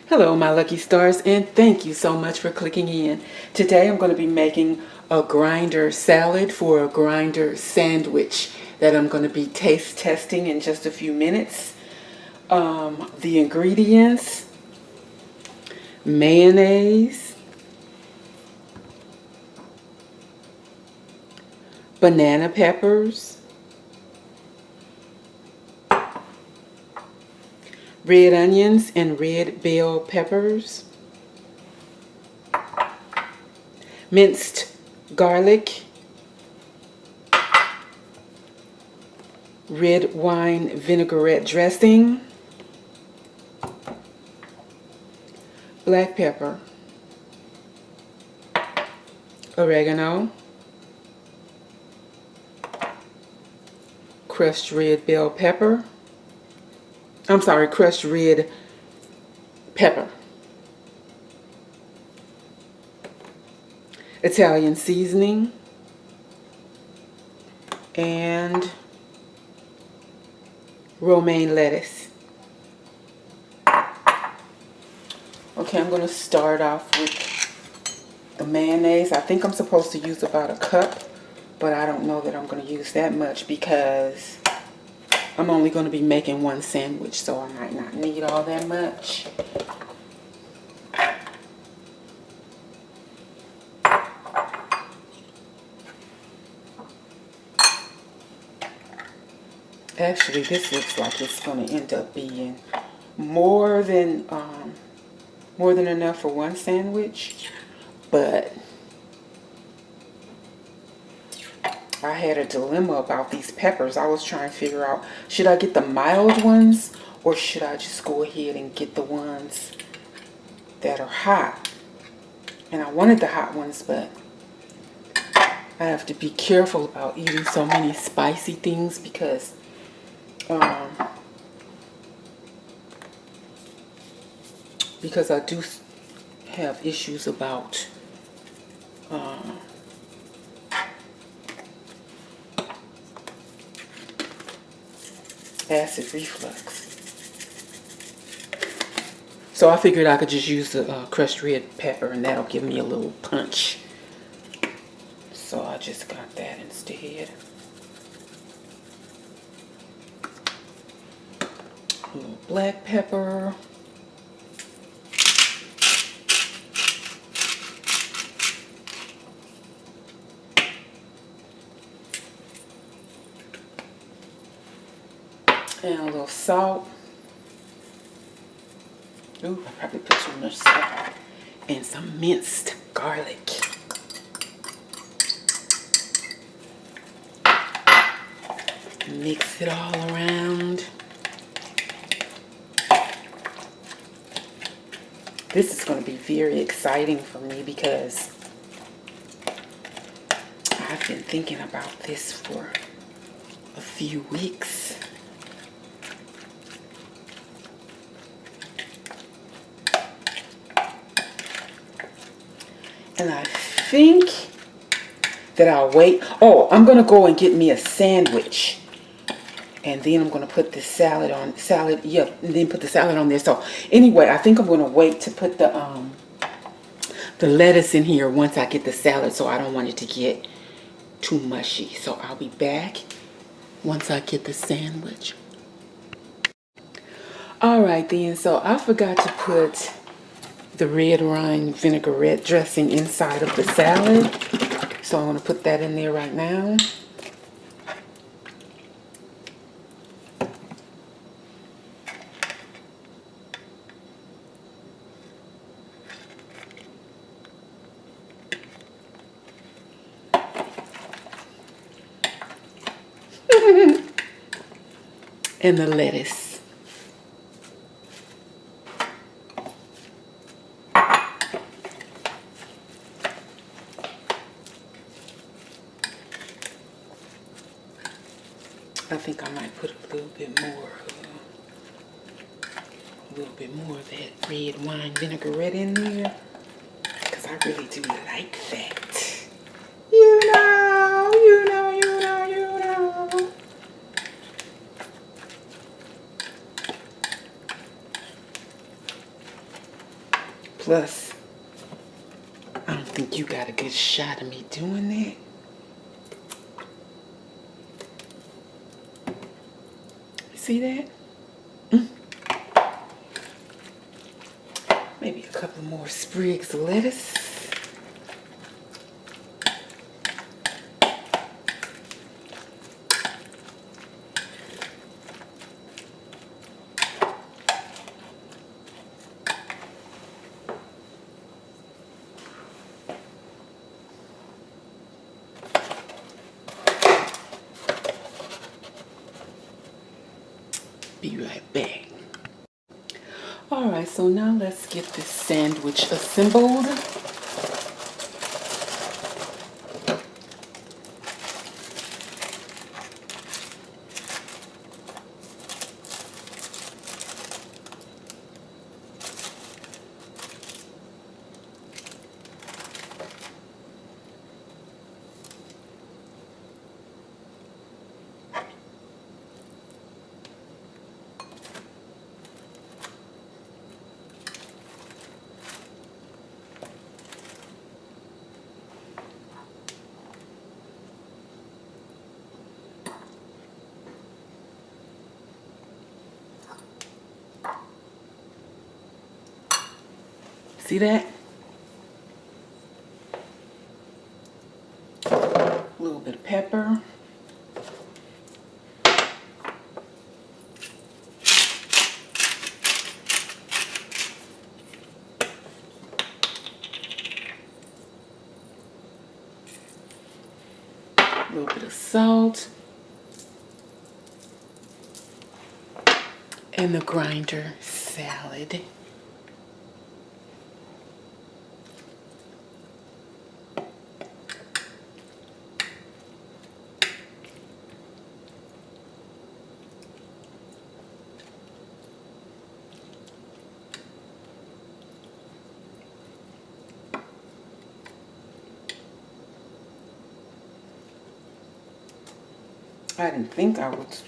Hello my lucky stars, and thank you so much for clicking in. Today I'm going to be making a grinder salad for a grinder sandwich that I'm going to be taste testing in just a few minutes. The ingredients: mayonnaise, banana peppers, red onions and red bell peppers, minced garlic, red wine vinaigrette dressing, black pepper, oregano, crushed red bell pepper. Crushed red pepper, Italian seasoning, and romaine lettuce. Okay, I'm going to start off with the mayonnaise. I think I'm supposed to use about a cup, but I don't know that I'm going to use that much because I'm only going to be making one sandwich, so I might not need all that much. Actually, this looks like it's going to end up being more than enough for one sandwich, but I had a dilemma about these peppers. I was trying to figure out, should I get the mild ones or should I just go ahead and get the ones that are hot? And I wanted the hot ones, but I have to be careful about eating so many spicy things because I do have issues about acid reflux. So I figured I could just use the crushed red pepper and that'll give me a little punch. So I just got that instead. A little black pepper. And a little salt. Ooh, I probably put too much salt. And some minced garlic. Mix it all around. This is going to be very exciting for me because I've been thinking about this for a few weeks. And I think that I'll wait. Oh, I'm going to go and get me a sandwich. And then I'm going to put the salad on, and then put the salad on there. So anyway, I think I'm going to wait to put the lettuce in here once I get the salad, so I don't want it to get too mushy. So I'll be back once I get the sandwich. All right then, so I forgot to put the red wine vinaigrette dressing inside of the salad. So I'm going to put that in there right now. And the lettuce. I think I might put a little bit more of that red wine vinaigrette in there because I really do like that. You know. Plus, I don't think you got a good shot of me doing that. See that? Maybe a couple more sprigs of lettuce. Be right back. Alright, so now let's get this sandwich assembled. See that? A little bit of pepper. A little bit of salt. And the grinder salad. I didn't think I would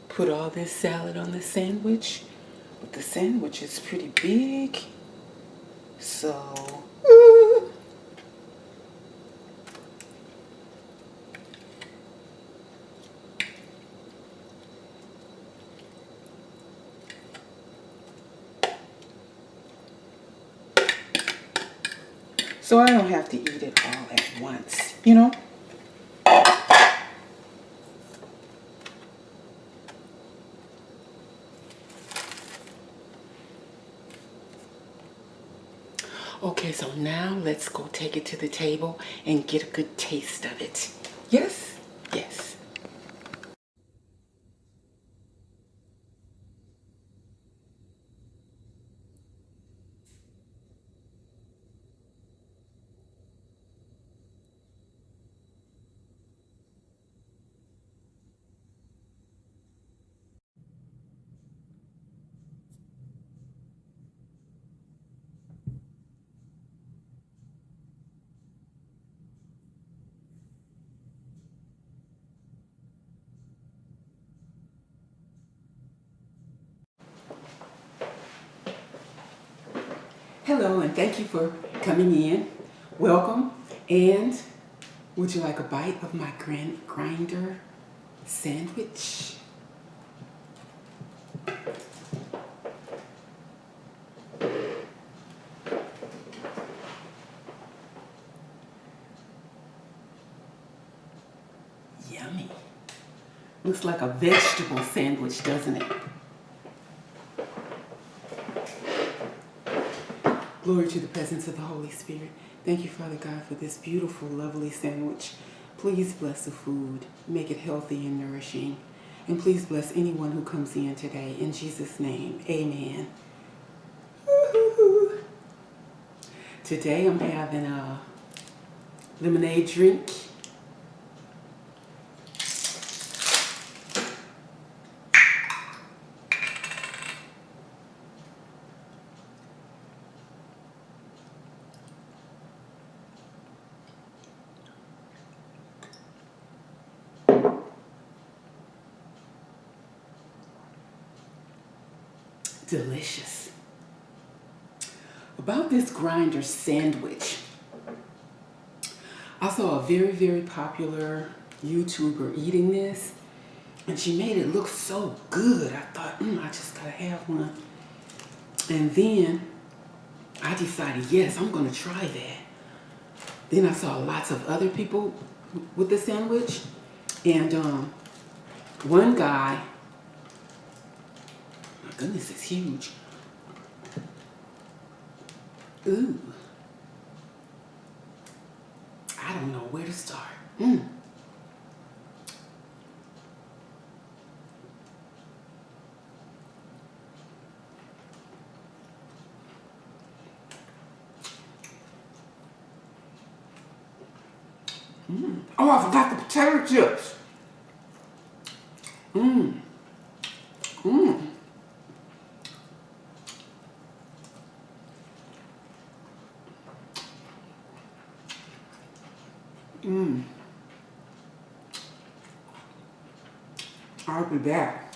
put all this salad on the sandwich, but the sandwich is pretty big, so I don't have to eat it all at once, you know? Okay, so now let's go take it to the table and get a good taste of it. Yes? Yes. Hello, and thank you for coming in. Welcome. And would you like a bite of my grinder sandwich? Yummy. Looks like a vegetable sandwich, doesn't it? Glory to the presence of the Holy Spirit. Thank you, Father God, for this beautiful, lovely sandwich. Please bless the food. Make it healthy and nourishing. And please bless anyone who comes in today. In Jesus' name, amen. Woo-hoo. Today I'm having a lemonade drink. Delicious. About this grinder sandwich. I saw a very, very popular YouTuber eating this, and she made it look so good. I thought, I just gotta have one. And then I decided, yes, I'm gonna try that. Then I saw lots of other people with the sandwich, and one guy, my goodness, it's huge. Ooh. I don't know where to start. Oh, I forgot the potato chips. Mmm. I'll be back.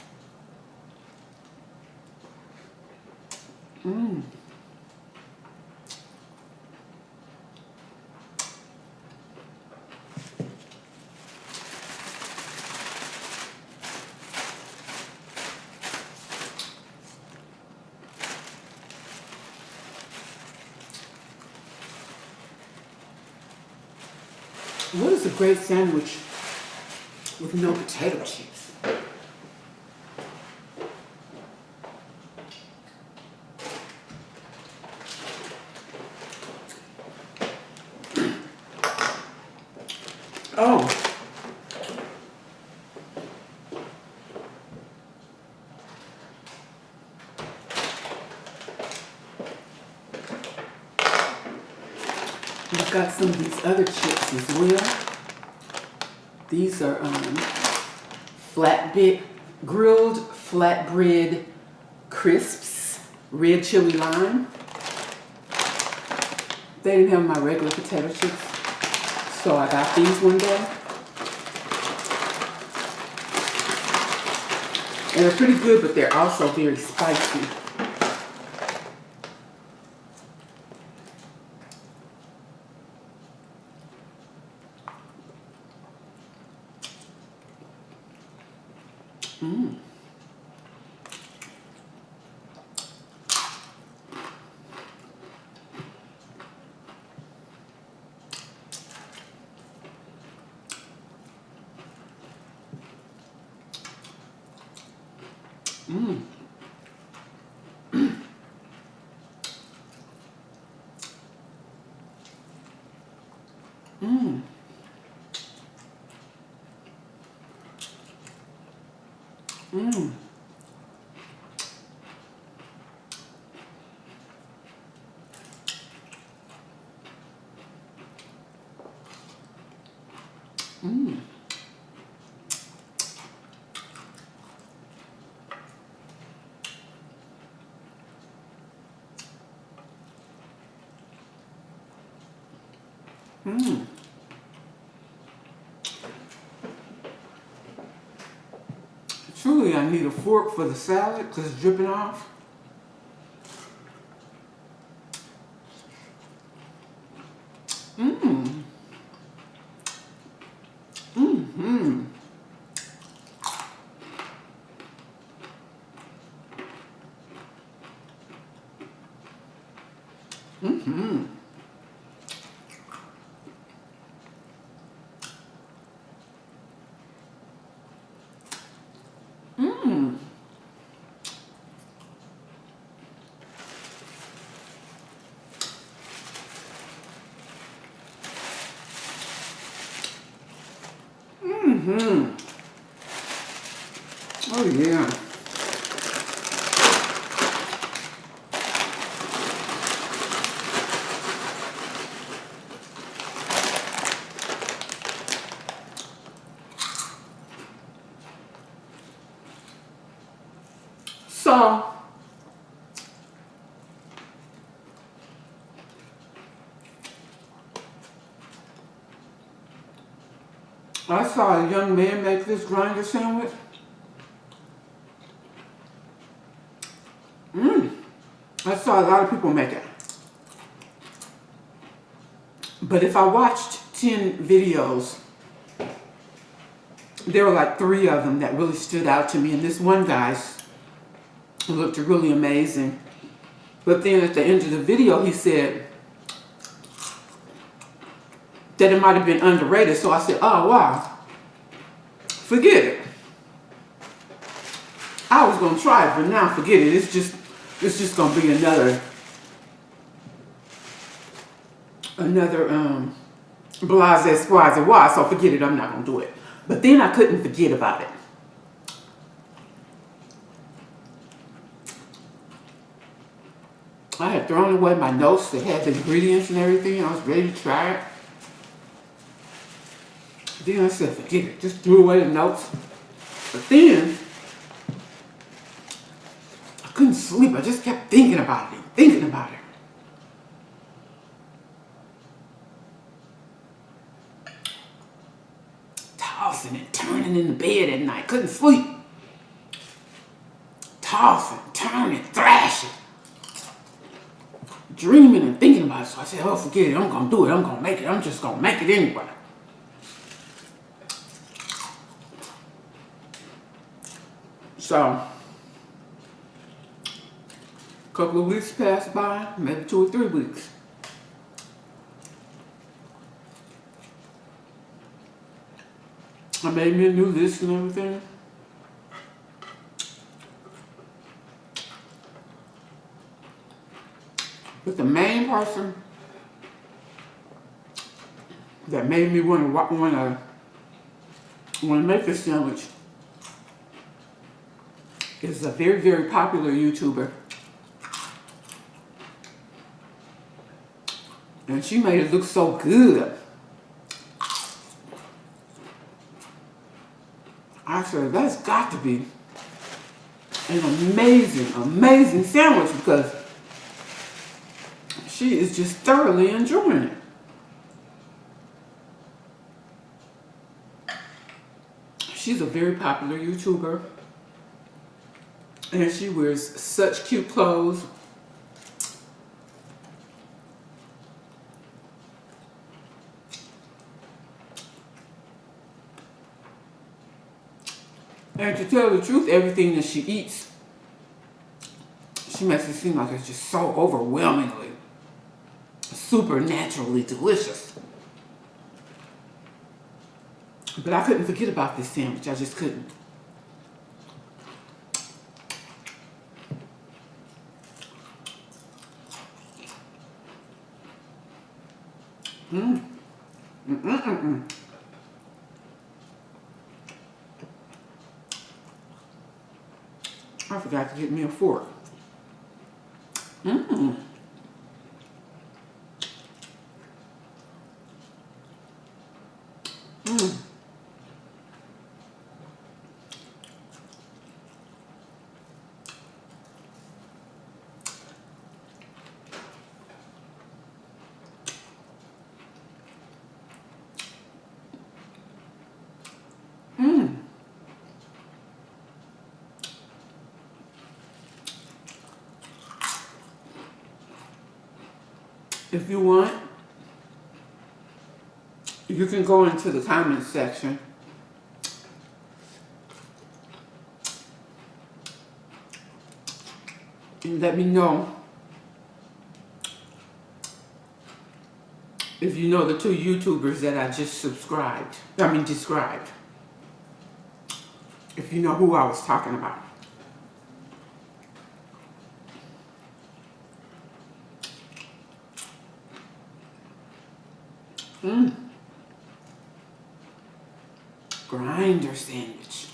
What is a great sandwich with no potato chips? Oh. We've got some of these other chips as well. These are grilled flatbread crisps, red chili lime. They didn't have my regular potato chips, so I got these one day. And they're pretty good, but they're also very spicy. Truly, I need a fork for the salad because it's dripping off. Oh yeah. So I saw a young man make this grinder sandwich. I saw a lot of people make it. But if I watched 10 videos, there were like 3 of them that really stood out to me. And this one guy's looked really amazing. But then at the end of the video, he said that it might have been underrated. So I said, oh, wow, forget it. I was going to try it, but now forget it. It's just going to be another blase squads and why, so forget it, I'm not going to do it. But then I couldn't forget about it. I had thrown away my notes that had the ingredients and everything. I was ready to try it. Then I said, forget it. Just threw away the notes. But then, I couldn't sleep. I just kept thinking about it, thinking about it. Tossing and turning in the bed at night. Couldn't sleep. Tossing, turning, thrashing. Dreaming and thinking about it. So I said, oh, forget it. I'm going to do it. I'm going to make it. I'm just going to make it anyway. So, a couple of weeks passed by, maybe 2 or 3 weeks. I made me a new list and everything. But the main person that made me want to make this sandwich is a very, very popular YouTuber. And she made it look so good. I said, that's got to be an amazing, amazing sandwich because she is just thoroughly enjoying it. She's a very popular YouTuber. And she wears such cute clothes. And to tell the truth, everything that she eats, she makes it seem like it's just so overwhelmingly, supernaturally delicious. But I couldn't forget about this sandwich. I just couldn't. I forgot to get me a fork. If you want, you can go into the comments section and let me know if you know the 2 YouTubers that I just described. If you know who I was talking about. Grinder sandwich.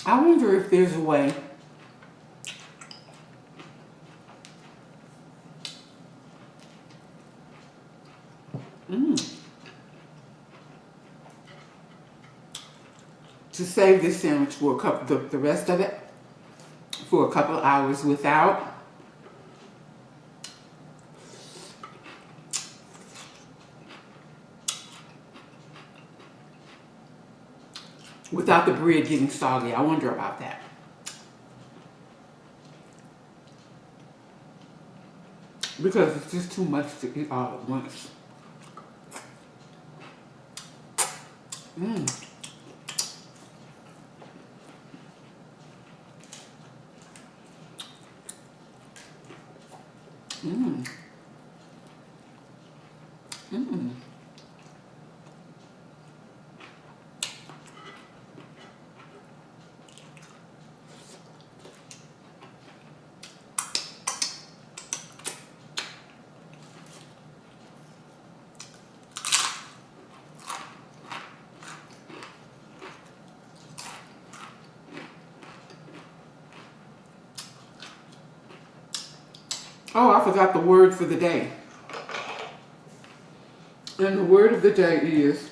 I wonder if there's a way to save this sandwich for a couple, the rest of it, for a couple of hours without without the bread getting soggy. I wonder about that. Because it's just too much to eat all at once. Mmm. Mmm. Mmm. Oh, I forgot the word for the day. And the word of the day is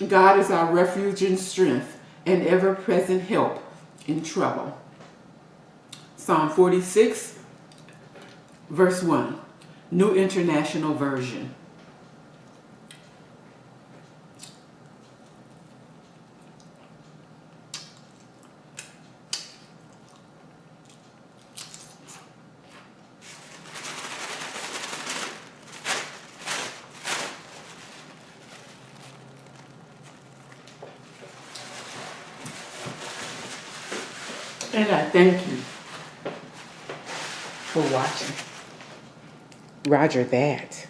God is our refuge and strength and ever-present help in trouble. Psalm 46, verse 1, New International Version. And I thank you for watching. Roger that.